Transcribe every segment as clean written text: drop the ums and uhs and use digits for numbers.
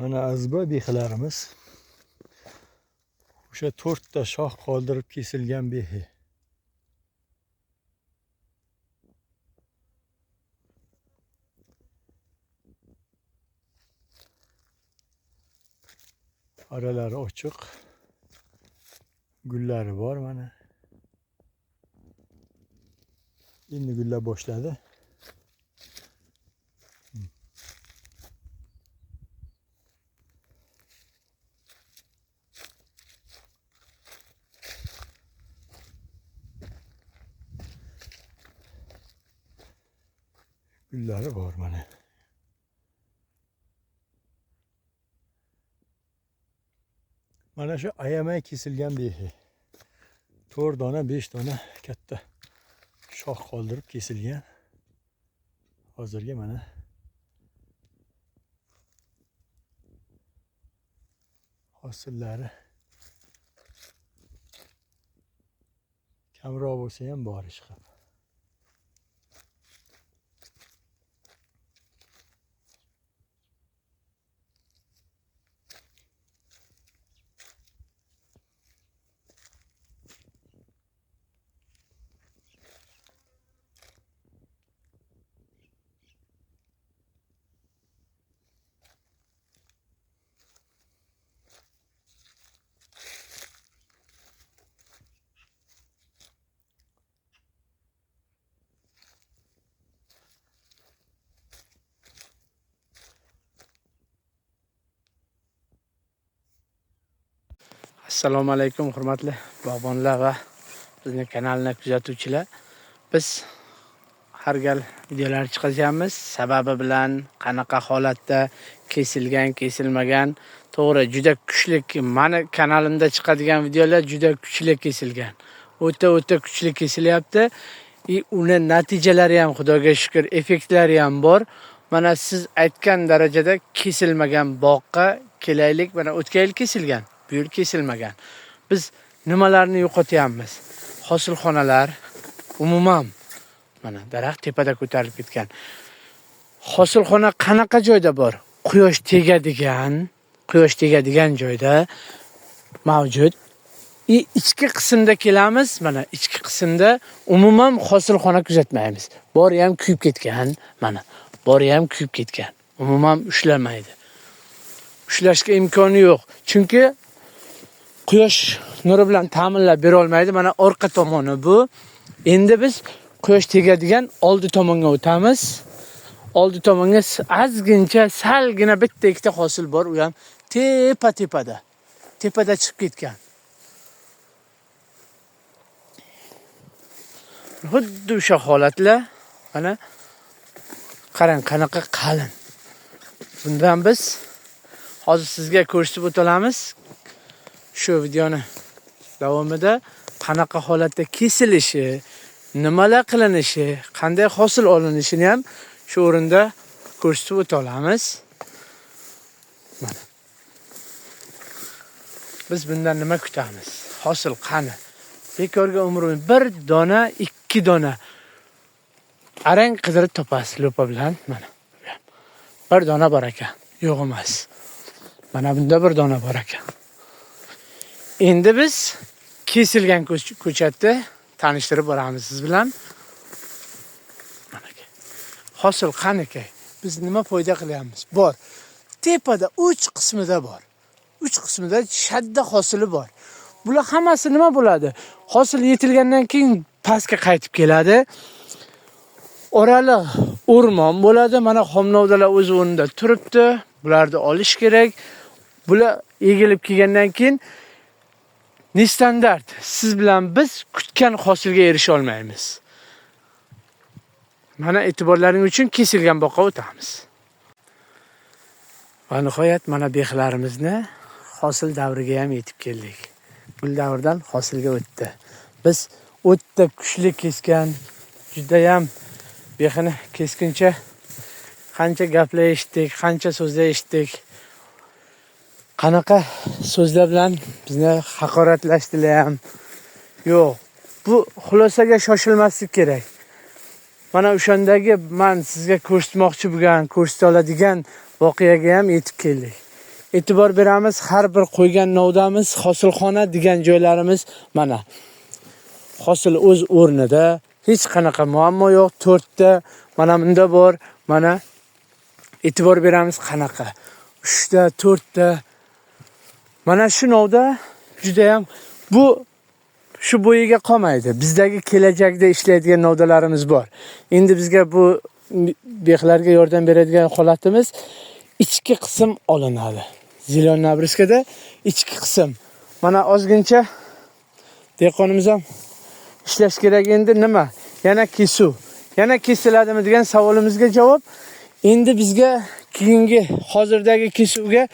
Mana azba behilarimiz. O'sha 4 ta shox qoldirib kesilgan behi. Aralari ochiq. Gullari bor mana. Endi gullab boshladi. Gullari bor mana. Mana shu ayamay kesilgan behi. 4 dona 5 dona katta shox qoldirib kesilgan. Hozirga mana hosillari kamroq bo'lsa ham bor ish qilib. Assalomu alaykum hurmatli bog'bonlar va bizning kanalni kuzatuvchilar. Biz har gal videolar chiqaramiz. Sababi bilan qanaqa holatda kesilgan, kesilmagan, to'g'ri juda kuchli, meni kanalimda chiqadigan videolar juda kuchli kesilgan. O'ta kuchli kesilyapti. Uni natijalari ham Xudoga shukr, effektlari ham bor. Mana siz aytgan darajada kesilmagan boqqa kelaylik. Mana o'tgan yil kesilgan. Bu yil kesilmagan. Biz nimalarni yo'qotyapmiz? Hosilxonalar umuman mana daraxt tepada ko'tarilib ketgan. Hosilxona qanaqa joyda bor? Quyosh tegadigan joyda mavjud. Ichki qismda kelamiz. Mana ichki qismda umuman hosilxona kuzatmaymiz. Bori ham kuyib ketgan. Mana bori ham kuyib ketgan. Umuman ushlamaydi. Ushlashga imkoni yo'q. Chunki quyosh nuri bilan ta'minlab bera olmaydi. Mana orqa tomoni bu. Endi biz quyosh tegadigan oldi tomonga o'tamiz. Oldi tomonga ozgincha salgina bitta ikkita hosil bor. U ham tepada. Tepada chiqib ketgan. Xuddi o'sha holatlar mana qarang qanaqa qalin. Bundan biz hozir sizga ko'rsatib o'tamiz. Shu videoni davomida qanaqa holatda kesilishi, nimalar qilinishi, qanday hosil olinishini ham shu o'rinda ko'rsatib o'tamiz. Mana. Biz bundan nima kutamiz? Hosil qani? Bekorga umrimiz bir dona, 2 dona arang qidirib topasiz lo'pa bilan. Mana. Bir dona bor ekan, yo'q emas. Mana bunda bir dona bor ekan. Endi biz kesilgan ko'chatni tanishtirib boramiz siz bilan. Mana ki. Hosil qaniki? Biz nima foyda qilyapmiz? Bor. Tepada uch qismida bor. Uch qismida shadda hosili bor. Bular hammasi nima bo'ladi? Hosil yetilgandan keyin pastga qaytib keladi. Oraliq o'rmon bo'ladi. Mana xomnovdalar o'z o'rnida turibdi. Bularni olish kerak. Bular egilib kelgandan keyin nestandart siz bilan biz kutgan hosilga erisha olmaymiz. Mana e'tiborlaring uchun kesilgan boqqa o'tamiz. Va nihoyat mana behilarimizni hosil davriga ham yetib keldik. Gul davrdan hosilga o'tdi. Biz o'tda kuchli kesgan, juda ham behini kesguncha qancha gaplar eshitdik, qancha so'zlar eshitdik. Qanaqa so'zlar bilan bizni haqoratlashdilar ham. Yo'q, bu xulosaga shoshilmaslik kerak. Mana o'shandagi men sizga ko'rsatmoqchi bo'lgan, ko'rsata oladigan voqeaga ham yetib keldik. e'tibor beramiz. Har bir qo'ygan novdamiz, hosilxona degan joylarimiz mana. Hosil o'z o'rnida, hech qanaqa muammo yo'q. 4 ta mana bunda bor. Mana e'tibor beramiz qanaqa. 3 ta, 4 ta. Mana shu novda juda ham bu shu bo'yiga qolmaydi. Bizdagi kelajakda ishlaydigan novdalarimiz bor. Endi bizga bu bexlarga yordam beradigan holatimiz ichki qism olinadi. Zilon nabriskada ichki qism. Mana ozgincha dehqonimiz ham ishlash kerak endi nima? Yana kesuv. Yana kesiladimi degan savolimizga javob. Endi bizga keyingi hozirdagi kesuvga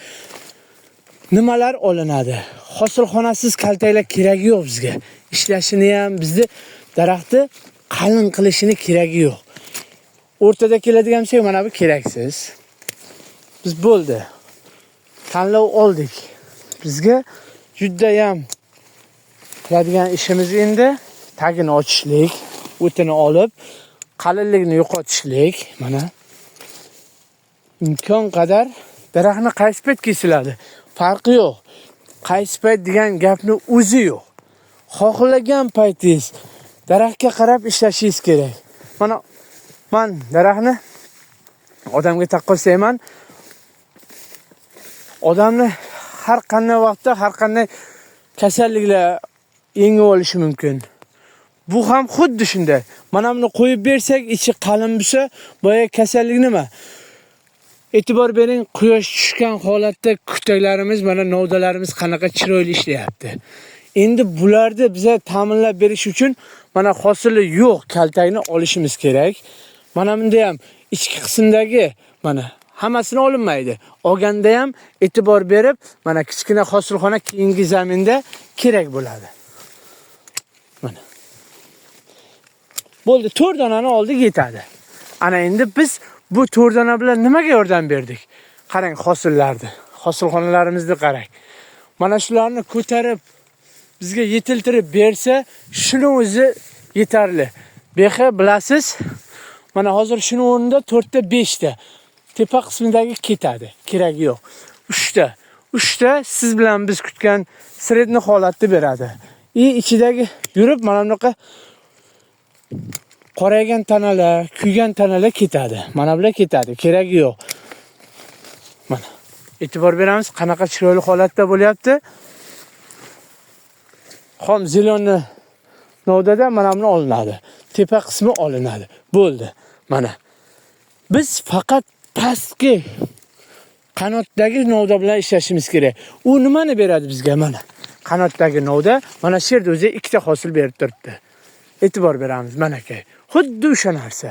nimalar olinadi? Hosilxonasiz kaltaklar kerak yo'q bizga. Ishlashini ham bizni daraxtni qalin qilishini keragi yo'q. O'rtada keladigan bo'lsa mana bu keraksiz. Biz bo'ldi. Tanlov oldik. Bizga juda ham qiladigan ishimiz endi tagini ochishlik, o'tini olib, qalinligini yo'qotishlik. Mana imkon qadar daraxtni qaysi payt kesiladi? Farqi yo'q. Qaysi payt degan gapni o'zi yo'q. Xohlagan paytingiz daraxtga qarab ishlashingiz kerak. Mana men daraxtni odamga taqqoslayman. Odamni har qanday vaqtda har qanday kasalliklar yengib olishi mumkin. Bu ham xuddi shunday. Mana buni qo'yib bersak, ichi qalin bo'lsa, boya kasallik nima? E'tibor bering, quyosh tushgan holatda kutaklarimiz, mana novdalarimiz qanaqa chiroyli ishlayapti. Endi bularni biza ta'minlab berish uchun mana hosili yo'q kaltakni olishimiz kerak. Mana bunda ham ichki qismdagi mana hammasini olinmaydi. Olganda ham e'tibor berib, mana kichkina hosilxona keyingi zaminda kerak bo'ladi. Mana. Bo'ldi, 4 donani oldik yetadi. Ana endi biz bu 4 dona bilan nimaga yordam berdik? Qarang hosillarni, hosilxonalarimizni qarang. Mana shularni ko'tarib bizga yetiltirib bersa, shuni o'zi yetarli. Bexa bilasiz, mana hozir shuni o'rnida 4 ta, 5 ta tepa qismidagi ketadi. Keragi yo'q. 3 ta. 3 ta siz bilan biz kutgan sredni holatni beradi. Ichidagi yurib mana bunaqa qoraygan tanalar, kuygan tanalar ketadi. Mana bular ketadi. Keragi yo'q. Mana e'tibor beramiz, qanaqa chiroyli holatda bo'lyapti. Xom zilonni novdada mana buni olinadi. Tepa qismi olinadi. Bo'ldi. Mana biz faqat pastki qanotdagi novda bilan ishlashimiz kerak. U nimani beradi bizga mana? Qanotdagi novda mana shu yerda o'zi 2 ta hosil berib turibdi. E'tibor beramiz mana aka. Xuddi o'sha narsa.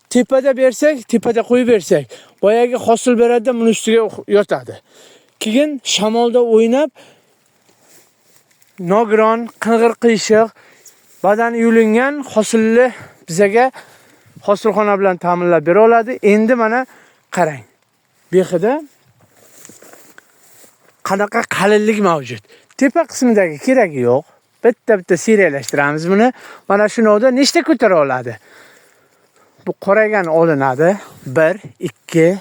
Tepada bersak, tepada qo'yib bersak, boyagi hosil beradi, buni ustiga yotadi. Keyin shamolda o'ynab nogiron, qing'ir qiyshiq, badani yulingan hosilni bizaga hosilxona bilan ta'minlab bera oladi. Endi mana qarang. Bexida qanaqa qalinlik mavjud. Tepa qismidagi keragi yo'q. Bitta serialashtiramiz buni. Mana shu novda nechta ko'tara oladi? Bu qoragan olinadi. 1, 2,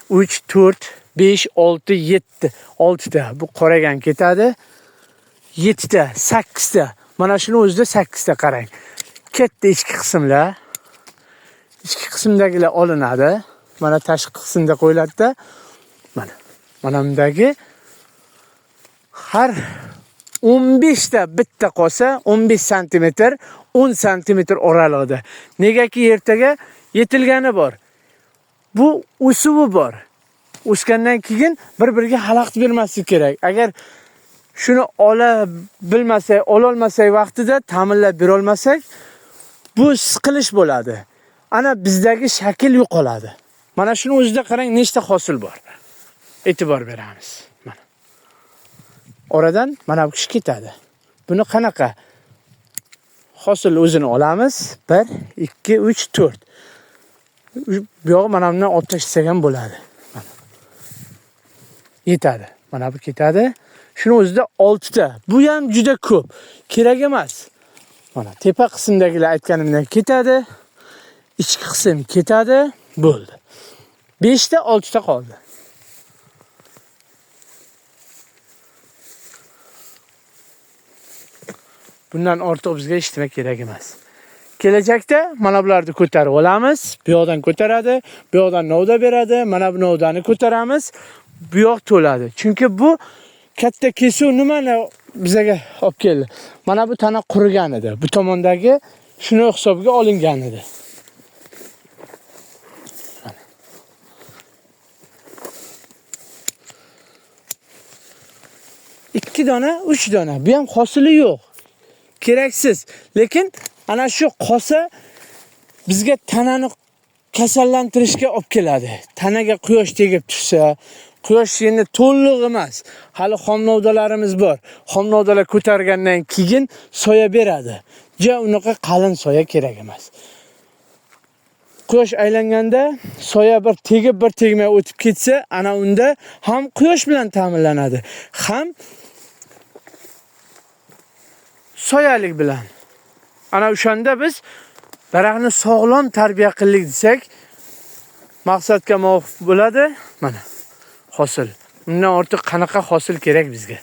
3, 4, 5, 6, 7. 6 ta. Bu qoragan ketadi. 7 ta, 8 ta. Mana shuni o'zida 8 ta qarang. Katta ichki qismlar. Ichki qismdagilar olinadi. Mana tashqi qismda qo'yiladi-da. Mana bundagi har 15 ta bitta qolsa 15 sm, 10 sm oralig'ida. Negaki ertaga yetilgani bor. Bu o'suvi bor. O'sgandan keyin bir-biriga xalaqit bermaslik kerak. Agar shuni ola olmasak vaqtida ta'minlab bera olmasak, bu siqilish bo'ladi. Ana bizdagi shakl yo'qoladi. Mana shuni o'zida qarang, nechta hosil bor. E'tibor beramiz. Mana. Oradan mana bu kishi ketadi. Buni qanaqa? Hosil o'zini olamiz. 1, 2, 3, 4. Bu yo'q, mana bundan olib tashlasak ham bo'ladi. Mana. Yetadi. Mana bu ketadi. Shuni o'zida 6 ta. Bu ham juda ko'p. Kerak emas. Mana tepa qismdagilar aytganimdan ketadi. Ichki qism ketadi. Bo'ldi. 5 ta, 6 ta qoldi. Bundan ortiq bizga hech nima kerak emas. Kelajakda mana bularni ko'tarib olamiz. Bu yoqdan ko'taradi, bu yoqdan novda beradi, mana bu novdani ko'taramiz. Bu yoq to'ladi. Chunki bu katta kesuv nimani bizga olib keldi? Mana bu tana qurigan edi. Bu tomondagi shuni hisobga olingan edi. Ikki dona, 3 dona. Bu ham hosili yo'q. Keraksiz. Lekin ana shu qosa bizga tanani kasallantirishga olib keladi. Tanaga quyosh tegib tursa, quyosh endi to'liq emas. Hali xomnovdalarimiz bor. Xomnovdalar ko'targandan keyin soya beradi. Unaqa qalin soya kerak emas. Quyosh aylanganda soya bir tegib bir tegmay o'tib ketsa, ana unda ham quyosh bilan ta'minlanadi, ham soyalik bilan. Ana o'shanda biz daraxtni sog'lom tarbiya qildik desak, maqsadga muvofiq bo'ladi. Mana hosil. Undan ortiq qanaqa hosil kerak bizga?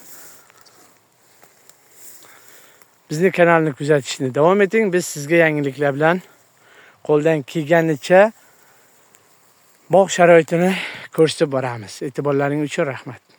Bizni kanalni kuzatishni davom eting. Biz sizga yangiliklar bilan qo'ldan kelganicha bog' sharoitini ko'rsatib boramiz. E'tiborlaring uchun rahmat.